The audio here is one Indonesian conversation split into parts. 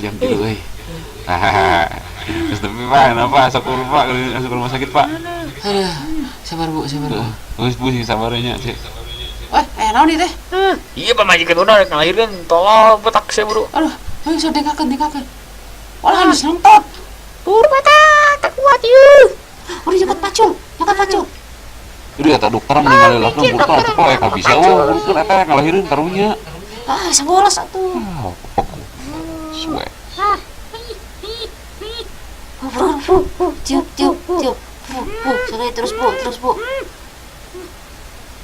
Diam dulu euy. Geus nepi Pak, kenapa asup rumah sakit Pak? Aduh, sabar Bu. Geus pusing sabarnya cek. Wah, naon ieu teh? Iya pamajikan urang rek ngalahirkeun tolong betak saya buru. Aduh, ayo sok dengkakeun. Walah geus nongtot. Buru batak tak kuat ieu. Udah cepat pacung. Udah eta dokter meninggal langsung buka atuh eka bisa urutkeun eta ngalahireun karunya. Sabolos atuh. Suwe. Ciup. Sudah terus Bu.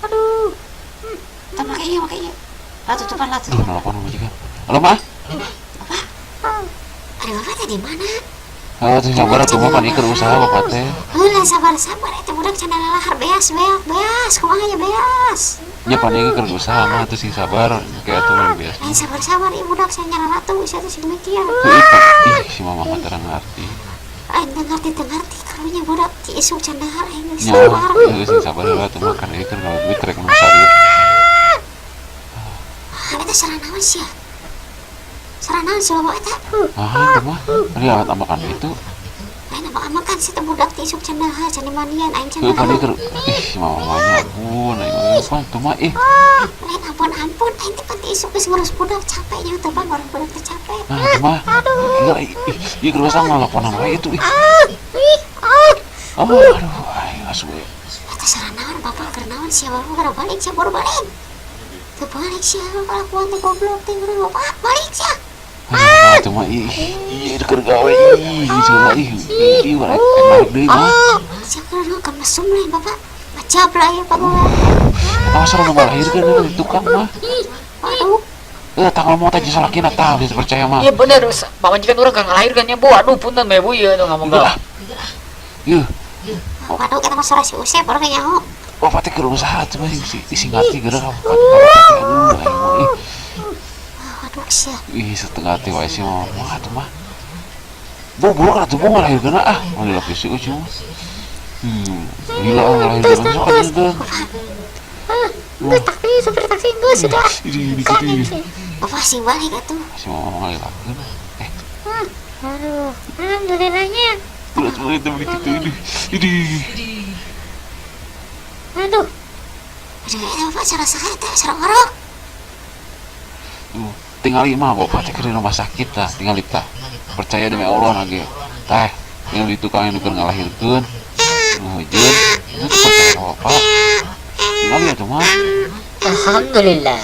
Aduh. Makanya. Lah tutupan. Nelpon majikan. Halo, Ma? Ada bapak teh di mana? Tuh sabar atuh mah panik usaha bapak teh. Heulah sabar eta budak cenah lalahar beas kumaha ya beas. Nya panik keur usaha mah atuh sing sabar kayak atuh mah biasa. Lain sabar ieu budak saya nyana ratu bisa teh sing mikir. Si mama mah terang ngarti. Aing teu ngarti karunya budak ti isuk candahar aing geus Nya, sabar. sing sabar heula atuh mah kan ieu keur ngawe duit rek nu sarieu. Eta saranaon sia? Saranaon si bapak eta? Itu mah. Ari awat amakan itu. Lain amakan si teh budak ti isuk candahar candi mandian aing Heuh candahar. panik keur. Si mama mah nya ampun, aing mah tuh mah Lain ampun aing teh panti isuk geus ngurus budak capek nya teh bang orang budak teh capek. itu mah. Gila ieu keur usah ngalakonan wae itu. Aduh, aing asuwe. Eta saranaon bapak keur naon sia bapak keur balik sia baru balik. Teu balik sia kelakuan teh goblok teh ngeureun bapak balik sia. Itu mah ieu keur gawe cenah ieu rek enak deui mah. Sia keur kan mesum lain bapak. Macap lah ya Pak Gua. Eta mah sareng ngalahirkeun tukang mah. Aduh, Tanggal mau teh salakina tah bisa percaya mah. Iya bener, pamajikan urang kan ngalahirkeunnya Bu. Aduh punten bae Bu ieu nu ngomong Lah. Ieu, waduh kita mah sore si Usep baru kayak nyaho. bapak teh keur usaha teh mah sing ngarti geura ka. Waduh sia. Setengah hati wae sih mah atuh mah. Bobrok atuh mau ngalahirkeun mah dilapis si Ucu. Gila ngalahirkeun sok kan. Geus taksi supir taksi geus sudah. Ini gitu. Bapak sing balik atuh. Si mama ngalahirkeun. Aduh, alhamdulillahnya. Ulah itu begitu ini. Aduh. Aduh, bapak cara sakit teh sareng orok. Tinggal mah bapak teh ke rumah sakit tah, tinggal tah. Percaya demi Allah lagi. Tah, tinggal di tukang yang keur ngalahirkeun. Hujan, itu percaya bapak. Tinggal ya tuh mah. Alhamdulillah.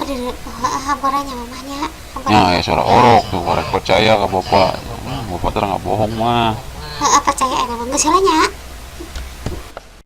Bapak ada habaranya mamanya. Ya suara orok tuh, orang percaya ke bapak. Bapak terang nggak bohong mah. Percaya ada geus heula nya.